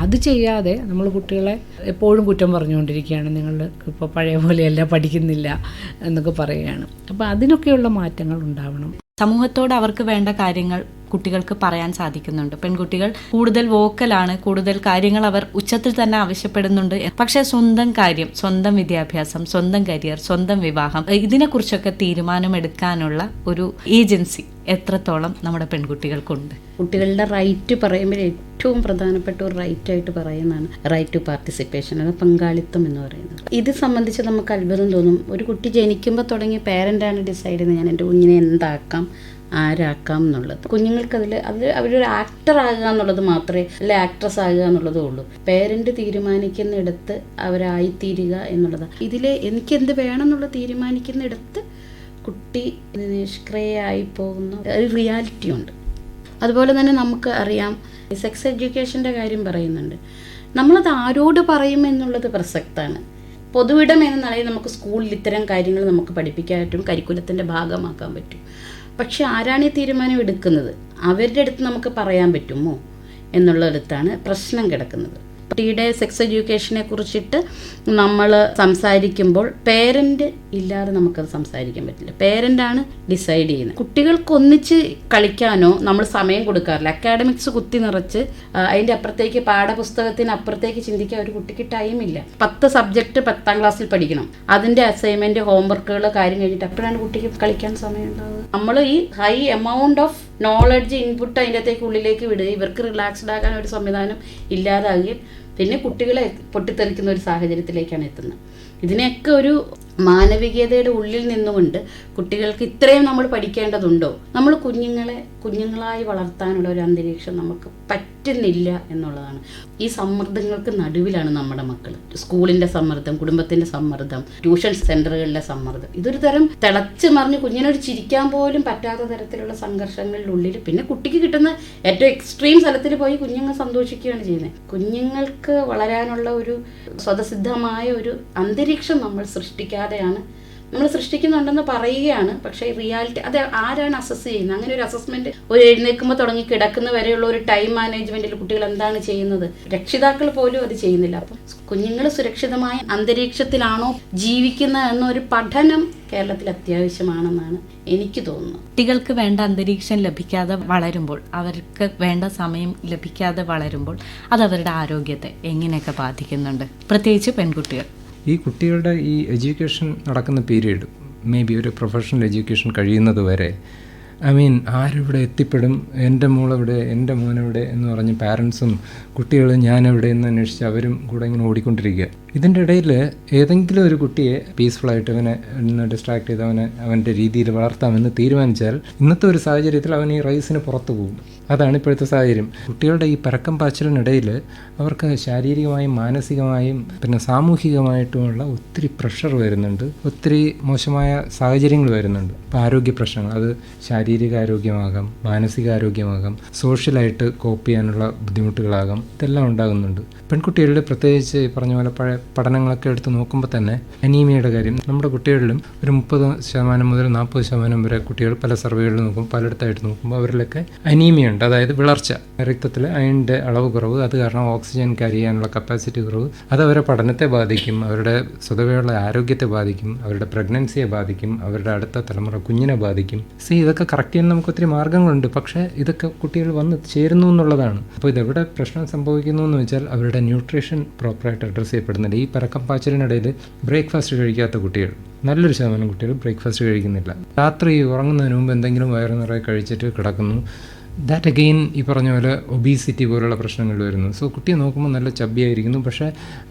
[SPEAKER 4] അത് ചെയ്യാതെ നമ്മൾ കുട്ടികളെ എപ്പോഴും കുറ്റം പറഞ്ഞുകൊണ്ടിരിക്കുകയാണ്, നിങ്ങൾ ഇപ്പോൾ പഴയ പോലെയല്ല, പഠിക്കുന്നില്ല എന്നൊക്കെ പറയുകയാണ്. അപ്പോൾ അതിനൊക്കെയുള്ള മാറ്റങ്ങൾ ഉണ്ടാവണം.
[SPEAKER 3] സമൂഹത്തോട് അവർക്ക് വേണ്ട കാര്യങ്ങൾ കുട്ടികൾക്ക് പറയാൻ സാധിക്കുന്നുണ്ട്. പെൺകുട്ടികൾ കൂടുതൽ വോക്കലാണ്, കൂടുതൽ കാര്യങ്ങൾ അവർ ഉച്ചത്തിൽ തന്നെ ആവശ്യപ്പെടുന്നുണ്ട്. പക്ഷേ സ്വന്തം കാര്യം, സ്വന്തം വിദ്യാഭ്യാസം, സ്വന്തം കരിയർ, സ്വന്തം വിവാഹം, ഇതിനെക്കുറിച്ചൊക്കെ തീരുമാനമെടുക്കാനുള്ള ഒരു ഏജൻസി എത്രത്തോളം നമ്മുടെ പെൺകുട്ടികൾക്കുണ്ട്?
[SPEAKER 5] കുട്ടികളുടെ റൈറ്റ് പറയുമ്പോൾ ഏറ്റവും പ്രധാനപ്പെട്ട ഒരു റൈറ്റായിട്ട് പറയുന്നതാണ് റൈറ്റ് ടു പാർട്ടിസിപ്പേഷൻ, അത് പങ്കാളിത്തം എന്ന് പറയുന്നത്. ഇത് സംബന്ധിച്ച് നമുക്ക് അത്ഭുതം തോന്നും. ഒരു കുട്ടി ജനിക്കുമ്പോൾ തുടങ്ങി പേരൻ്റാണ് ഡിസൈഡ് ചെയ്യുന്നത് ഞാൻ എൻ്റെ കുഞ്ഞിനെ എന്താക്കാം, ആരാക്കാം എന്നുള്ളത്. കുഞ്ഞുങ്ങൾക്കതിൽ അവരൊരു ആക്ടർ ആകുക എന്നുള്ളത് മാത്രമേ, അല്ലെ ആക്ട്രസ് ആകുക എന്നുള്ളതേ ഉള്ളൂ. പേരൻ്റ് തീരുമാനിക്കുന്നിടത്ത് അവരായിത്തീരുക എന്നുള്ളതാണ്. ഇതിൽ എനിക്കെന്ത് വേണം എന്നുള്ളത് തീരുമാനിക്കുന്നിടത്ത് കുട്ടി നിഷ്ക്രിയയായി പോകുന്ന ഒരു റിയാലിറ്റി ഉണ്ട്. അതുപോലെ തന്നെ നമുക്ക് അറിയാം, സെക്സ് എഡ്യൂക്കേഷൻ്റെ കാര്യം പറയുന്നുണ്ട്. നമ്മളത് ആരോട് പറയും എന്നുള്ളത് പ്രസക്തമാണ്. പൊതുവിടം എന്ന നിലയിൽ നമുക്ക് സ്കൂളിൽ ഇത്തരം കാര്യങ്ങൾ നമുക്ക് പഠിപ്പിക്കാൻ പറ്റും, കരിക്കുലത്തിൻ്റെ ഭാഗമാക്കാൻ പറ്റും. പക്ഷെ ആരാണ് ഈ തീരുമാനം എടുക്കുന്നത്? അവരുടെ അടുത്ത് നമുക്ക് പറയാൻ പറ്റുമോ എന്നുള്ളിടത്താണ് പ്രശ്നം കിടക്കുന്നത്. കുട്ടിയുടെ സെക്സ് എഡ്യൂക്കേഷനെ കുറിച്ചിട്ട് നമ്മൾ സംസാരിക്കുമ്പോൾ പേരൻ്റ് ഇല്ലാതെ നമുക്കത് സംസാരിക്കാൻ പറ്റില്ല. പേരൻ്റാണ് ഡിസൈഡ് ചെയ്യുന്നത്. കുട്ടികൾക്കൊന്നിച്ച് കളിക്കാനോ നമ്മൾ സമയം കൊടുക്കാറില്ല. അക്കാഡമിക്സ് കുത്തി നിറച്ച് അതിൻ്റെ അപ്പുറത്തേക്ക്, പാഠപുസ്തകത്തിന് അപ്പുറത്തേക്ക് ചിന്തിക്കാൻ ഒരു കുട്ടിക്ക് ടൈമില്ല. 10 സബ്ജക്റ്റ് 10ാം ക്ലാസ്സിൽ പഠിക്കണം, അതിൻ്റെ അസൈൻമെൻറ്റ്, ഹോംവർക്കുകൾ, കാര്യം കഴിഞ്ഞിട്ട് അപ്പോഴാണ് കുട്ടിക്ക് കളിക്കാൻ സമയം ഉണ്ടാവുക. നമ്മൾ ഈ high amount of knowledge input അതിൻ്റെ അകത്തേക്ക് ഉള്ളിലേക്ക് വിടുക, ഇവർക്ക് റിലാക്സ്ഡ് ആകാൻ ഒരു സംവിധാനം ഇല്ലാതാകുകയും പിന്നെ കുട്ടികളെ പൊട്ടിത്തെറിക്കുന്ന ഒരു സാഹചര്യത്തിലേക്കാണ് എത്തുന്നത്. ഇതിനെയൊക്കെ ഒരു മാനവികതയുടെ ഉള്ളിൽ നിന്നുകൊണ്ട് കുട്ടികൾക്ക് ഇത്രയും നമ്മൾ പഠിക്കേണ്ടതുണ്ടോ, നമ്മൾ കുഞ്ഞുങ്ങളായി വളർത്താനുള്ള ഒരു അന്തരീക്ഷം നമുക്ക് പറ്റുന്നില്ല എന്നുള്ളതാണ്. ഈ സമ്മർദ്ദങ്ങൾക്ക് നടുവിലാണ് നമ്മുടെ മക്കൾ. സ്കൂളിൻ്റെ സമ്മർദ്ദം, കുടുംബത്തിൻ്റെ സമ്മർദ്ദം, ട്യൂഷൻ സെൻ്ററുകളിലെ സമ്മർദ്ദം, ഇതൊരു തരം തിളച്ച് മറിഞ്ഞ് കുഞ്ഞിനോട് ചിരിക്കാൻ പോലും പറ്റാത്ത തരത്തിലുള്ള സംഘർഷങ്ങളിലുള്ളിൽ പിന്നെ കുട്ടിക്ക് കിട്ടുന്ന ഏറ്റവും എക്സ്ട്രീം സ്ഥലത്തിൽ പോയി കുഞ്ഞുങ്ങൾ സന്തോഷിക്കുകയാണ് ചെയ്യുന്നത്. കുഞ്ഞുങ്ങൾക്ക് വളരാനുള്ള ഒരു സ്വതസിദ്ധമായ ഒരു അന്തരീക്ഷം നമ്മൾ നമ്മൾ സൃഷ്ടിക്കുന്നുണ്ടെന്ന് പറയുകയാണ്. പക്ഷേ റിയാലിറ്റി അത് ആരാണ് അസസ് ചെയ്യുന്നത്? അങ്ങനെ ഒരു അസസ്മെന്റ് ഒരു എഴുന്നേൽക്കുമ്പോൾ തുടങ്ങി കിടക്കുന്ന വരെയുള്ള ഒരു ടൈം മാനേജ്മെന്റിൽ കുട്ടികൾ എന്താണ് ചെയ്യുന്നത്? രക്ഷിതാക്കൾ പോലും അത് ചെയ്യുന്നില്ല. അപ്പം കുഞ്ഞുങ്ങൾ സുരക്ഷിതമായ അന്തരീക്ഷത്തിലാണോ ജീവിക്കുന്നത് എന്നൊരു പഠനം കേരളത്തിൽ അത്യാവശ്യമാണെന്നാണ് എനിക്ക് തോന്നുന്നത്.
[SPEAKER 3] കുട്ടികൾക്ക് വേണ്ട അന്തരീക്ഷം ലഭിക്കാതെ വളരുമ്പോൾ, അവർക്ക് വേണ്ട സമയം ലഭിക്കാതെ വളരുമ്പോൾ അത് അവരുടെ ആരോഗ്യത്തെ എങ്ങനെയൊക്കെ ബാധിക്കുന്നുണ്ട്, പ്രത്യേകിച്ച് പെൺകുട്ടികൾ?
[SPEAKER 1] ഈ കുട്ടികളുടെ ഈ എഡ്യൂക്കേഷൻ നടക്കുന്ന പീരീഡ്, മേ ബി ഒരു പ്രൊഫഷണൽ എഡ്യൂക്കേഷൻ കഴിയുന്നത് വരെ ഐ മീൻ ആരിവിടെ എത്തിപ്പെടും, എൻ്റെ മോളെവിടെ, എൻ്റെ മോനെവിടെ എന്ന് പറഞ്ഞ് പാരൻസും കുട്ടികളും ഞാനെവിടെ എന്ന് അന്വേഷിച്ച് അവരും കൂടെ ഇങ്ങനെ ഓടിക്കൊണ്ടിരിക്കുക. ഇതിൻ്റെ ഇടയിൽ ഏതെങ്കിലും ഒരു കുട്ടിയെ പീസ്ഫുള്ളായിട്ട് അവനെ ഡിസ്ട്രാക്ട് ചെയ്ത് അവൻ്റെ രീതിയിൽ വളർത്താമെന്ന് തീരുമാനിച്ചാൽ ഇന്നത്തെ ഒരു സാഹചര്യത്തിൽ അവൻ ഈ റൈസിന് പുറത്തു പോകും. അതാണ് ഇപ്പോഴത്തെ സാഹചര്യം. കുട്ടികളുടെ ഈ പരക്കം പാച്ചിലിനിടയിൽ അവർക്ക് ശാരീരികമായും മാനസികമായും പിന്നെ സാമൂഹികമായിട്ടുമുള്ള ഒത്തിരി പ്രഷർ വരുന്നുണ്ട്, ഒത്തിരി മോശമായ സാഹചര്യങ്ങൾ വരുന്നുണ്ട്. ഇപ്പോൾ ആരോഗ്യ പ്രശ്നങ്ങൾ, അത് ശാരീരികാരോഗ്യമാകാം, മാനസികാരോഗ്യമാകാം, സോഷ്യലായിട്ട് കോപ്പ് ചെയ്യാനുള്ള ബുദ്ധിമുട്ടുകളാകാം, ഇതെല്ലാം ഉണ്ടാകുന്നുണ്ട്. പെൺകുട്ടികളുടെ പ്രത്യേകിച്ച് ഈ പറഞ്ഞ പോലെ പഴയ പഠനങ്ങളൊക്കെ എടുത്ത് നോക്കുമ്പോൾ തന്നെ അനീമിയയുടെ കാര്യം നമ്മുടെ കുട്ടികളിലും ഒരു 30% മുതൽ 40% വരെ കുട്ടികൾ പല സർവേകളിൽ നോക്കുമ്പോൾ പലയിടത്തായിട്ട് നോക്കുമ്പോൾ അവരിലൊക്കെ അനീമിയ ഉണ്ട്. അതായത് വിളർച്ച, രക്തത്തിൽ അയണിൻ്റെ അളവ് കുറവ്, അത് കാരണം ഓക്സിജൻ ക്യാരി ചെയ്യാനുള്ള കപ്പാസിറ്റി കുറവ്. അത് അവരുടെ പഠനത്തെ ബാധിക്കും, അവരുടെ സ്വതവേയുള്ള ആരോഗ്യത്തെ ബാധിക്കും, അവരുടെ പ്രഗ്നൻസിയെ ബാധിക്കും, അവരുടെ അടുത്ത തലമുറ കുഞ്ഞിനെ ബാധിക്കും. ഇതൊക്കെ കറക്റ്റ് ചെയ്യാൻ നമുക്ക് ഒത്തിരി മാർഗ്ഗങ്ങളുണ്ട്. പക്ഷേ ഇതൊക്കെ കുട്ടികൾ വന്ന് ചേരുന്നു എന്നുള്ളതാണ്. അപ്പോൾ ഇതെവിടെ പ്രശ്നം സംഭവിക്കുന്നു എന്ന് വെച്ചാൽ അവരുടെ ന്യൂട്രീഷൻ പ്രോപ്പറായിട്ട് അഡ്രസ്സ് ചെയ്യപ്പെടുന്നില്ല. ഈ പരക്കം പാച്ചിലിനിടയിൽ ബ്രേക്ക്ഫാസ്റ്റ് കഴിക്കാത്ത കുട്ടികൾ, നല്ലൊരു ശതമാനം കുട്ടികൾ ബ്രേക്ക്ഫാസ്റ്റ് കഴിക്കുന്നില്ല. രാത്രി ഉറങ്ങുന്നതിന് മുമ്പ് എന്തെങ്കിലും വയറ് നിറയെ കഴിച്ചിട്ട് കിടക്കുന്നു. ദാറ്റ് അഗെയിൻ ഈ പറഞ്ഞ പോലെ ഒബീസിറ്റി പോലുള്ള പ്രശ്നങ്ങൾ വരുന്നു. കുട്ടിയെ നോക്കുമ്പോൾ നല്ല ചബ്ബിയായിരിക്കുന്നു, പക്ഷേ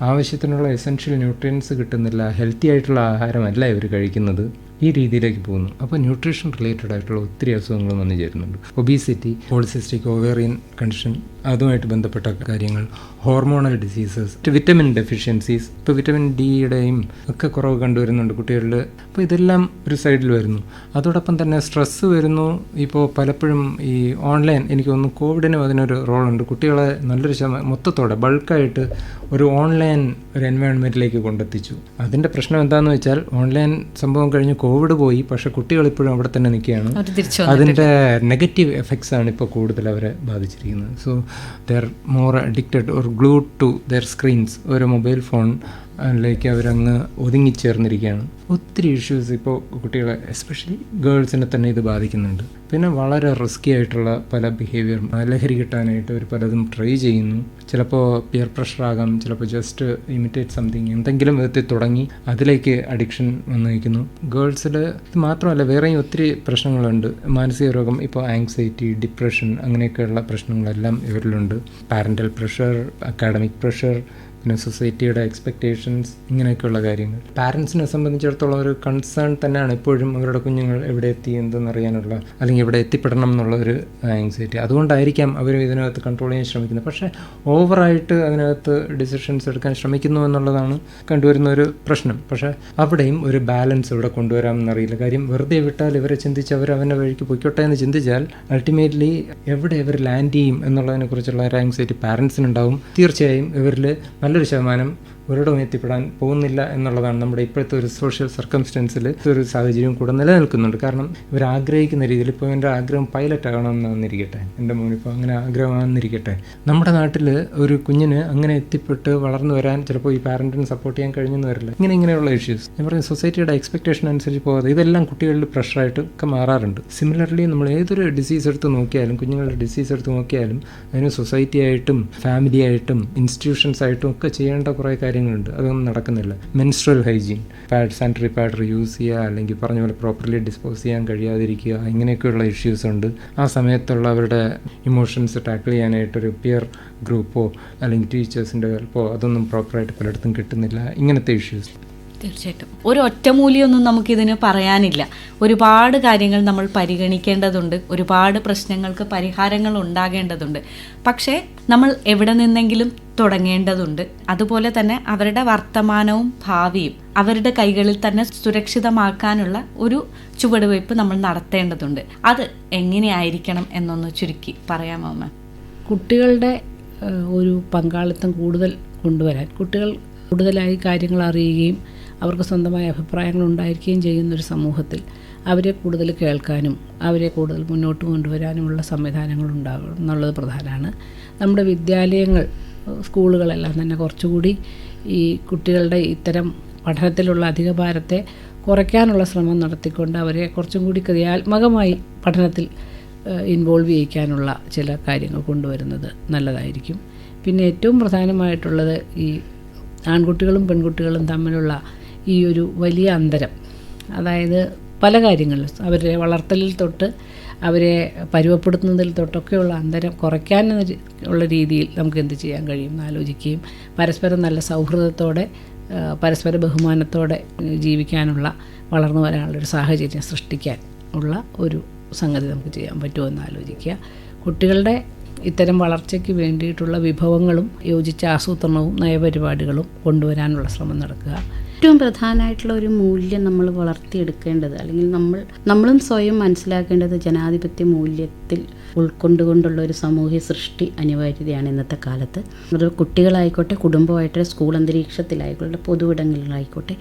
[SPEAKER 1] ആവശ്യത്തിനുള്ള എസെൻഷ്യൽ ന്യൂട്രിയൻസ് കിട്ടുന്നില്ല, ഹെൽത്തി ആയിട്ടുള്ള ആഹാരമല്ല ഇവർ കഴിക്കുന്നത്. ഈ രീതിയിലേക്ക് പോകുന്നു. അപ്പോൾ ന്യൂട്രീഷൻ റിലേറ്റഡ് ആയിട്ടുള്ള ഒത്തിരി അസുഖങ്ങളും വന്നു ചേരുന്നുണ്ട്. ഒബീസിറ്റി, പോളിസിസ്റ്റിക് ഓവേറിയൻ കണ്ടീഷൻ, അതുമായിട്ട് ബന്ധപ്പെട്ട കാര്യങ്ങൾ, ഹോർമോണൽ ഡിസീസസ്, വിറ്റമിൻ ഡെഫിഷ്യൻസീസ്, ഇപ്പോൾ വിറ്റമിൻ ഡിയുടെയും ഒക്കെ കുറവ് കണ്ടുവരുന്നുണ്ട് കുട്ടികളിൽ. അപ്പോൾ ഇതെല്ലാം ഒരു സൈഡിൽ വരുന്നു. അതോടൊപ്പം തന്നെ സ്ട്രെസ്സ് വരുന്നു. ഇപ്പോൾ പലപ്പോഴും ഈ ഓൺലൈൻ, എനിക്ക് തോന്നുന്നു കോവിഡിനും അതിനൊരു റോളുണ്ട്. കുട്ടികളെ നല്ലൊരു മൊത്തത്തോടെ ബൾക്കായിട്ട് ഒരു ഓൺലൈൻ ഒരു എൻവയോൺമെൻറ്റിലേക്ക് കൊണ്ടെത്തിച്ചു. അതിൻ്റെ പ്രശ്നം എന്താണെന്ന് വെച്ചാൽ ഓൺലൈൻ സംഭവം കഴിഞ്ഞ് കോവിഡ് പോയി, പക്ഷേ കുട്ടികൾ ഇപ്പോഴും അവിടെ തന്നെ നിൽക്കുകയാണ്. അതിൻ്റെ നെഗറ്റീവ് എഫക്ട്സ് ആണ് ഇപ്പോൾ കൂടുതൽ അവരെ ബാധിച്ചിരിക്കുന്നത്. So they are more addicted or glued to their screens. ഒരു മൊബൈൽ ഫോൺ ലേക്ക് അവരങ്ങ് ഒതുങ്ങിച്ചേർന്നിരിക്കുകയാണ്. ഒത്തിരി ഇഷ്യൂസ് ഇപ്പോൾ കുട്ടികളെ, എസ്പെഷ്യലി ഗേൾസിനെ തന്നെ ഇത് ബാധിക്കുന്നുണ്ട്. പിന്നെ വളരെ റിസ്ക്കി ആയിട്ടുള്ള പല ബിഹേവിയർ, ലഹരി കിട്ടാനായിട്ട് അവർ പലതും ട്രൈ ചെയ്യുന്നു. ചിലപ്പോൾ പിയർ പ്രഷർ ആകാം, ചിലപ്പോൾ ജസ്റ്റ് ഇമിറ്റേറ്റ് സംതിങ്, എന്തെങ്കിലും വിധത്തിൽ തുടങ്ങി അതിലേക്ക് അഡിക്ഷൻ വന്നു നിൽക്കുന്നു. ഗേൾസിൽ ഇത് മാത്രമല്ല, വേറെയും ഒത്തിരി പ്രശ്നങ്ങളുണ്ട്. മാനസിക രോഗം, ഇപ്പോൾ ആങ്സൈറ്റി, ഡിപ്രഷൻ, അങ്ങനെയൊക്കെയുള്ള പ്രശ്നങ്ങളെല്ലാം ഇവരിലുണ്ട്. പാരൻ്റൽ പ്രഷർ, അക്കാഡമിക് പ്രഷർ, പിന്നെ സൊസൈറ്റിയുടെ എക്സ്പെക്റ്റേഷൻസ്, ഇങ്ങനെയൊക്കെയുള്ള കാര്യങ്ങൾ. പാരൻസിനെ സംബന്ധിച്ചിടത്തോളം ഒരു കൺസേൺ തന്നെയാണ് എപ്പോഴും അവരുടെ കുഞ്ഞുങ്ങൾ എവിടെ എത്തി എന്തെന്നറിയാനുള്ള, അല്ലെങ്കിൽ എവിടെ എത്തിപ്പെടണം എന്നുള്ള ഒരു ആങ്സൈറ്റി. അതുകൊണ്ടായിരിക്കാം അവർ ഇതിനകത്ത് കൺട്രോൾ ചെയ്യാൻ ശ്രമിക്കുന്നത്. പക്ഷേ ഓവറായിട്ട് അതിനകത്ത് ഡിസിഷൻസ് എടുക്കാൻ ശ്രമിക്കുന്നു എന്നുള്ളതാണ് കണ്ടുവരുന്ന ഒരു പ്രശ്നം. പക്ഷേ അവിടെയും ഒരു ബാലൻസ് ഇവിടെ കൊണ്ടുവരാമെന്നറിയില്ല. കാര്യം വെറുതെ വിട്ടാൽ ഇവരെ ചിന്തിച്ച് അവർ അവൻ്റെ വഴിക്ക് പൊയ്ക്കോട്ടെ എന്ന് ചിന്തിച്ചാൽ അൾട്ടിമേറ്റ്ലി എവിടെ ഇവർ ലാൻഡ് ചെയ്യും എന്നുള്ളതിനെക്കുറിച്ചുള്ള ഒരു ആങ്സൈറ്റി പാരൻസിനുണ്ടാവും. തീർച്ചയായും ഇവരിൽ നല്ലൊരു ശതമാനം ഒരിടവും എത്തിപ്പെടാൻ പോകുന്നില്ല എന്നുള്ളതാണ് നമ്മുടെ ഇപ്പോഴത്തെ ഒരു സോഷ്യൽ സർക്കംസ്റ്റൻസിൽ ഒരു സാഹചര്യം കൂടെ നിലനിൽക്കുന്നുണ്ട്. കാരണം ഇവർ ആഗ്രഹിക്കുന്ന രീതിയിൽ, ഇപ്പോൾ എൻ്റെ ആഗ്രഹം പൈലറ്റ് ആകണമെന്നാന്നിരിക്കട്ടെ, എൻ്റെ മോനിപ്പോൾ അങ്ങനെ ആഗ്രഹമാണെന്നിരിക്കട്ടെ, നമ്മുടെ നാട്ടിൽ ഒരു കുഞ്ഞിന് അങ്ങനെ എത്തിപ്പെട്ട് വളർന്നു വരാൻ ചിലപ്പോൾ ഈ പാരൻറ്റിന് സപ്പോർട്ട് ചെയ്യാൻ കഴിഞ്ഞെന്ന് വരില്ല. ഇങ്ങനെയുള്ള ഇഷ്യൂസ് ഞാൻ പറഞ്ഞ സൊസൈറ്റിയുടെ എക്സ്പെക്റ്റേഷൻ അനുസരിച്ച് പോകാതെ ഇതെല്ലാം കുട്ടികളിൽ പ്രഷറായിട്ട് ഒക്കെ മാറാറുണ്ട്. സിമിലർലി നമ്മൾ ഏതൊരു ഡിസീസ് എടുത്ത് നോക്കിയാലും, കുഞ്ഞുങ്ങളുടെ ഡിസീസ് എടുത്ത് നോക്കിയാലും, അതിന് സൊസൈറ്റിയായിട്ടും ഫാമിലിയായിട്ടും ഇൻസ്റ്റിറ്റ്യൂഷൻസായിട്ടും ഒക്കെ ചെയ്യേണ്ട കുറേ കാര്യങ്ങളുണ്ട്. അതൊന്നും നടക്കുന്നില്ല. Menstrual hygiene, sanitary pad use ചെയ്യുക, അല്ലെങ്കിൽ പറഞ്ഞ പോലെ പ്രോപ്പർലി ഡിസ്പോസ് ചെയ്യാൻ കഴിയാതിരിക്കുക, ഇങ്ങനെയൊക്കെയുള്ള ഇഷ്യൂസ് ഉണ്ട്. ആ സമയത്തുള്ള അവരുടെ ഇമോഷൻസ് ടാക്കിൾ ചെയ്യാനായിട്ടൊരു പിയർ ഗ്രൂപ്പോ അല്ലെങ്കിൽ ടീച്ചേഴ്സിൻ്റെ ഹെൽപ്പോ അതൊന്നും പ്രോപ്പറായിട്ട് പലയിടത്തും കിട്ടുന്നില്ല. ഇങ്ങനത്തെ ഇഷ്യൂസ്
[SPEAKER 3] തീർച്ചയായിട്ടും ഒരു ഒറ്റമൂലിയൊന്നും നമുക്കിതിന് പറയാനില്ല. ഒരുപാട് കാര്യങ്ങൾ നമ്മൾ പരിഗണിക്കേണ്ടതുണ്ട്, ഒരുപാട് പ്രശ്നങ്ങൾക്ക് പരിഹാരങ്ങൾ ഉണ്ടാകേണ്ടതുണ്ട്. പക്ഷേ നമ്മൾ എവിടെ നിന്നെങ്കിലും തുടങ്ങേണ്ടതുണ്ട്. അതുപോലെ തന്നെ അവരുടെ വർത്തമാനവും ഭാവിയും അവരുടെ കൈകളിൽ തന്നെ സുരക്ഷിതമാക്കാനുള്ള ഒരു ചുവടുവയ്പ് നമ്മൾ നടത്തേണ്ടതുണ്ട്. അത് എങ്ങനെയായിരിക്കണം എന്നൊന്ന് ചുരുക്കി പറയാമോ മാം?
[SPEAKER 4] കുട്ടികളുടെ ഒരു പങ്കാളിത്തം കൂടുതൽ കൊണ്ടുവരാൻ, കുട്ടികൾ കൂടുതലായി കാര്യങ്ങൾ അറിയുകയും അവർക്ക് സ്വന്തമായ അഭിപ്രായങ്ങൾ ഉണ്ടായിരിക്കുകയും ചെയ്യുന്നൊരു സമൂഹത്തിൽ അവരെ കൂടുതൽ കേൾക്കാനും അവരെ കൂടുതൽ മുന്നോട്ട് കൊണ്ടുവരാനുമുള്ള സംവിധാനങ്ങൾ ഉണ്ടാകണം എന്നുള്ളത് പ്രധാനമാണ്. നമ്മുടെ വിദ്യാലയങ്ങൾ, സ്കൂളുകളെല്ലാം തന്നെ കുറച്ചുകൂടി ഈ കുട്ടികളുടെ ഇത്തരം പഠനത്തിലുള്ള അധിക ഭാരത്തെ കുറയ്ക്കാനുള്ള ശ്രമം നടത്തിക്കൊണ്ട് അവരെ കുറച്ചും കൂടി ക്രിയാത്മകമായി പഠനത്തിൽ ഇൻവോൾവ് ചെയ്യിക്കാനുള്ള ചില കാര്യങ്ങൾ കൊണ്ടുവരുന്നത് നല്ലതായിരിക്കും. പിന്നെ ഏറ്റവും പ്രധാനമായിട്ടുള്ളത് ഈ ആൺകുട്ടികളും പെൺകുട്ടികളും തമ്മിലുള്ള ഈ ഒരു വലിയ അന്തരം, അതായത് പല കാര്യങ്ങളിലും അവരുടെ വളർത്തലിൽ തൊട്ട് അവരെ പരുവപ്പെടുത്തുന്നതിൽ തൊട്ടൊക്കെയുള്ള അന്തരം കുറയ്ക്കാൻ ഉള്ള രീതിയിൽ നമുക്ക് എന്ത് ചെയ്യാൻ കഴിയും എന്ന് ആലോചിക്കുകയും പരസ്പരം നല്ല സൗഹൃദത്തോടെ പരസ്പര ബഹുമാനത്തോടെ ജീവിക്കാനുള്ള വളർന്നു വരാനുള്ളൊരു സാഹചര്യം സൃഷ്ടിക്കാൻ ഉള്ള ഒരു സംഗതി നമുക്ക് ചെയ്യാൻ പറ്റുമെന്ന് ആലോചിക്കുക. കുട്ടികളുടെ ഇത്തരം വളർച്ചയ്ക്ക് വേണ്ടിയിട്ടുള്ള വിഭവങ്ങളും യോജിച്ച ആസൂത്രണവും നയപരിപാടികളും കൊണ്ടുവരാനുള്ള ശ്രമം നടക്കുക.
[SPEAKER 5] ഏറ്റവും പ്രധാനമായിട്ടുള്ള ഒരു മൂല്യം നമ്മൾ വളർത്തിയെടുക്കേണ്ടത്, അല്ലെങ്കിൽ നമ്മളും സ്വയം മനസ്സിലാക്കേണ്ടത്, ജനാധിപത്യ മൂല്യത്തിൽ ഉൾക്കൊണ്ടുകൊണ്ടുള്ള ഒരു സാമൂഹ്യ സൃഷ്ടി അനിവാര്യതയാണ് ഇന്നത്തെ കാലത്ത്. അത് കുട്ടികളായിക്കോട്ടെ, കുടുംബമായിട്ടെ, സ്കൂൾ അന്തരീക്ഷത്തിലായിക്കോട്ടെ, പൊതുവിടങ്ങളിലായിക്കോട്ടെ,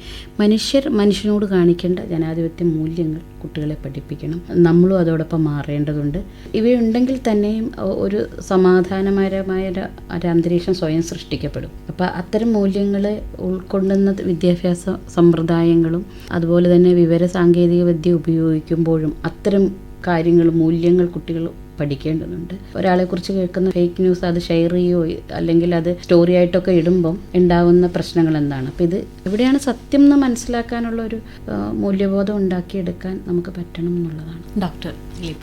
[SPEAKER 5] മനുഷ്യനോട് കാണിക്കേണ്ട ജനാധിപത്യ മൂല്യങ്ങൾ കുട്ടികളെ പഠിപ്പിക്കണം. നമ്മളും അതോടൊപ്പം മാറേണ്ടതുണ്ട്. ഇവയുണ്ടെങ്കിൽ തന്നെയും ഒരു സമാധാനപരമായ ഒരു അന്തരീക്ഷം സ്വയം സൃഷ്ടിക്കപ്പെടും. അപ്പോൾ അത്തരം മൂല്യങ്ങളെ ഉൾക്കൊള്ളുന്ന വിദ്യാഭ്യാസ സമ്പ്രദായങ്ങളും അതുപോലെ തന്നെ വിവര സാങ്കേതിക വിദ്യ ഉപയോഗിക്കുമ്പോഴും അത്തരം കാര്യങ്ങൾ, മൂല്യങ്ങൾ കുട്ടികൾ പഠിക്കേണ്ടതുണ്ട്. ഒരാളെക്കുറിച്ച് കേൾക്കുന്ന ഫേക്ക് ന്യൂസ് അത് ഷെയർ ചെയ്യുകയോ അല്ലെങ്കിൽ അത് സ്റ്റോറി ആയിട്ടൊക്കെ ഇടുമ്പം ഉണ്ടാകുന്ന പ്രശ്നങ്ങൾ എന്താണ്? അപ്പോൾ ഇത് എവിടെയാണ് സത്യം എന്ന് മനസ്സിലാക്കാനുള്ള ഒരു മൂല്യബോധം ഉണ്ടാക്കിയെടുക്കാൻ നമുക്ക് പറ്റണം എന്നുള്ളതാണ്.
[SPEAKER 3] ഡോക്ടർ,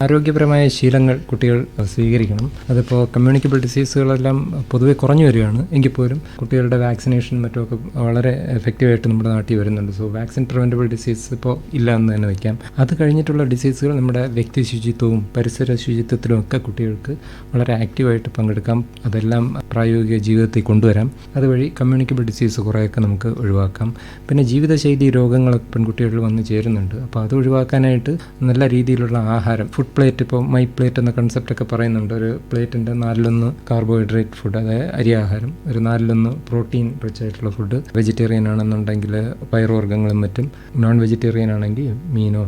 [SPEAKER 1] ആരോഗ്യപരമായ ശീലങ്ങൾ കുട്ടികൾ സ്വീകരിക്കണം. അതിപ്പോൾ കമ്മ്യൂണിക്കബിൾ ഡിസീസുകളെല്ലാം പൊതുവെ കുറഞ്ഞു വരികയാണ്. എങ്കിൽ പോലും കുട്ടികളുടെ വാക്സിനേഷൻ മറ്റുമൊക്കെ വളരെ എഫക്റ്റീവായിട്ട് നമ്മുടെ നാട്ടിൽ വരുന്നുണ്ട്. സോ വാക്സിൻ പ്രിവെൻറ്റബിൾ ഡിസീസ് ഇപ്പോൾ ഇല്ല എന്ന് തന്നെ വയ്ക്കാം. അത് കഴിഞ്ഞിട്ടുള്ള ഡിസീസുകൾ നമ്മുടെ വ്യക്തി ശുചിത്വവും പരിസര ശുചിത്വത്തിലും ഒക്കെ കുട്ടികൾക്ക് വളരെ ആക്റ്റീവായിട്ട് പങ്കെടുക്കാം. അതെല്ലാം പ്രായോഗിക ജീവിതത്തിൽ കൊണ്ടുവരാം. അതുവഴി കമ്മ്യൂണിക്കബിൾ ഡിസീസ് കുറേയൊക്കെ നമുക്ക് ഒഴിവാക്കാം. പിന്നെ ജീവിതശൈലി രോഗങ്ങൾ പെൺകുട്ടികളിൽ വന്ന് ചേരുന്നുണ്ട്. അപ്പോൾ അത് ഒഴിവാക്കാനായിട്ട് നല്ല രീതിയിലുള്ള ആഹാരം, ഫുഡ് പ്ലേറ്റ്, ഇപ്പോൾ മൈ പ്ലേറ്റ് എന്ന കൺസെപ്റ്റൊക്കെ പറയുന്നുണ്ട്. ഒരു പ്ലേറ്റിൻ്റെ 4/1 കാർബോഹൈഡ്രേറ്റ് ഫുഡ്, അതായത് അരി ആഹാരം, ഒരു 4/1 പ്രോട്ടീൻ റിച്ച് ആയിട്ടുള്ള ഫുഡ്. വെജിറ്റേറിയൻ ആണെന്നുണ്ടെങ്കിൽ പയറുവർഗ്ഗങ്ങളും മറ്റും, നോൺ വെജിറ്റേറിയൻ ആണെങ്കിൽ മീനോ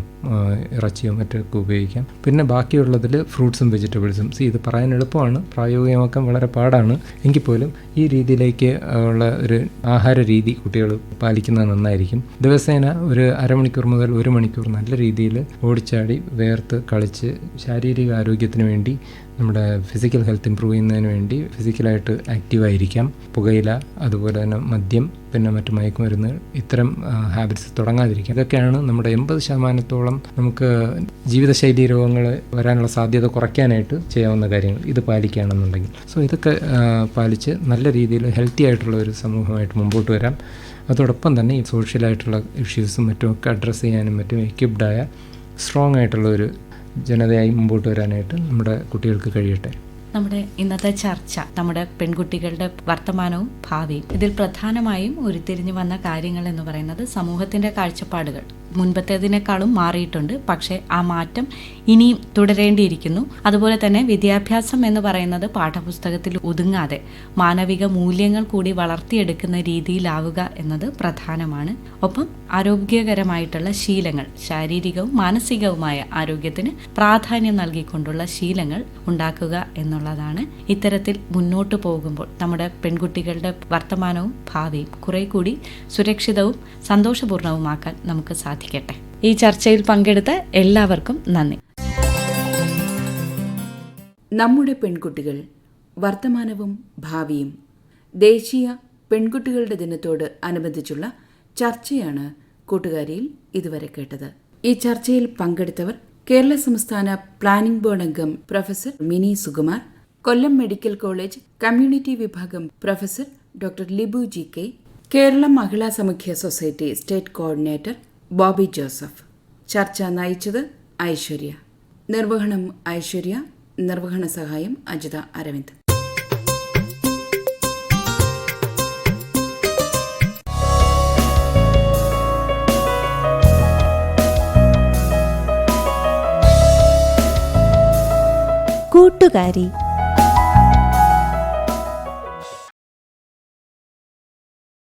[SPEAKER 1] ഇറച്ചിയോ മറ്റൊക്കെ ഉപയോഗിക്കാം. പിന്നെ ബാക്കിയുള്ളതിൽ ഫ്രൂട്ട്സും വെജിറ്റബിൾസും. ഇത് പറയാൻ എളുപ്പമാണ്, പ്രായോഗികമാക്കാൻ വളരെ പാടാണ്. എങ്കിൽ പോലും ഈ രീതിയിലേക്ക് ഉള്ള ഒരു ആഹാര രീതി കുട്ടികൾ പാലിക്കുന്നത് നന്നായിരിക്കും. ദിവസേന ഒരു അരമണിക്കൂർ മുതൽ 1 മണിക്കൂർ നല്ല രീതിയിൽ ഓടിച്ചാടി വേർത്ത് കളിച്ച് ശാരീരിക ആരോഗ്യത്തിന് വേണ്ടി, നമ്മുടെ ഫിസിക്കൽ ഹെൽത്ത് ഇമ്പ്രൂവ് ചെയ്യുന്നതിന് വേണ്ടി ഫിസിക്കലായിട്ട് ആക്റ്റീവായിരിക്കാം. പുകയില, അതുപോലെ തന്നെ മദ്യം, പിന്നെ മറ്റു മയക്കുമരുന്ന്, ഇത്തരം ഹാബിറ്റ്സ് തുടങ്ങാതിരിക്കാം. ഇതൊക്കെയാണ് നമ്മുടെ 80% നമുക്ക് ജീവിതശൈലി രോഗങ്ങൾ വരാനുള്ള സാധ്യത കുറയ്ക്കാനായിട്ട് ചെയ്യാവുന്ന കാര്യങ്ങൾ. ഇത് പാലിക്കുകയാണെന്നുണ്ടെങ്കിൽ ഇതൊക്കെ പാലിച്ച് നല്ല രീതിയിൽ ഹെൽത്തി ആയിട്ടുള്ള ഒരു സമൂഹമായിട്ട് മുമ്പോട്ട് വരാം. അതോടൊപ്പം തന്നെ ഈ സോഷ്യലായിട്ടുള്ള ഇഷ്യൂസും മറ്റുമൊക്കെ അഡ്രസ്സ് ചെയ്യാനും മറ്റും എക്യുപ്ഡായ സ്ട്രോങ് ആയിട്ടുള്ള ഒരു ജനതയായി മുമ്പോട്ട് വരാനായിട്ട് നമ്മുടെ കുട്ടികൾക്ക് കഴിയട്ടെ.
[SPEAKER 3] നമ്മുടെ ഇന്നത്തെ ചർച്ച നമ്മുടെ പെൺകുട്ടികളുടെ വർത്തമാനവും ഭാവിയും. ഇതിൽ പ്രധാനമായും ഉരുത്തിരിഞ്ഞു വന്ന കാര്യങ്ങൾ എന്ന് പറയുന്നത് സമൂഹത്തിന്റെ കാഴ്ചപ്പാടുകൾ മുൻപത്തേതിനേക്കാളും മാറിയിട്ടുണ്ട്. പക്ഷേ ആ മാറ്റം ഇനിയും തുടരേണ്ടിയിരിക്കുന്നു. അതുപോലെ തന്നെ വിദ്യാഭ്യാസം എന്ന് പറയുന്നത് പാഠപുസ്തകത്തിൽ ഒതുങ്ങാതെ മാനവിക മൂല്യങ്ങൾ കൂടി വളർത്തിയെടുക്കുന്ന രീതിയിലാവുക എന്നത് പ്രധാനമാണ്. ഒപ്പം ആരോഗ്യകരമായിട്ടുള്ള ശീലങ്ങൾ, ശാരീരികവും മാനസികവുമായ ആരോഗ്യത്തിന് പ്രാധാന്യം നൽകിക്കൊണ്ടുള്ള ശീലങ്ങൾ ഉണ്ടാക്കുക എന്നുള്ളതാണ്. ഇത്തരത്തിൽ മുന്നോട്ട് പോകുമ്പോൾ നമ്മുടെ പെൺകുട്ടികളുടെ വർത്തമാനവും ഭാവിയും കുറെ കൂടി സുരക്ഷിതവും സന്തോഷപൂർണവുമാക്കാൻ നമുക്ക് സാധിക്കട്ടെ. ഈ ചർച്ചയിൽ പങ്കെടുത്ത എല്ലാവർക്കും നന്ദി.
[SPEAKER 2] നമ്മുടെ പെൺകുട്ടികൾ, വർത്തമാനവും ഭാവിയും, ദേശീയ പെൺകുട്ടികളുടെ ദിനത്തോട് അനുബന്ധിച്ചുള്ള ചർച്ചയാണ് കൂട്ടുകാരിയിൽ ഇതുവരെ കേട്ടത്. ഈ ചർച്ചയിൽ പങ്കെടുത്തവർ കേരള സംസ്ഥാന പ്ലാനിംഗ് ബോർഡ് അംഗം professor Mini Sukumar, Kollam medical college community വിഭാഗം professor doctor Libu GK, Kerala Mahila Samakhya society state coordinator Bobby Joseph. ചർച്ച നയിച്ചത് ഐശ്വര്യ. നിർവഹണം ഐശ്വര്യ. നിർവഹണ സഹായം അജിത അരവിന്ദ്.
[SPEAKER 6] കൂട്ടുകാരി.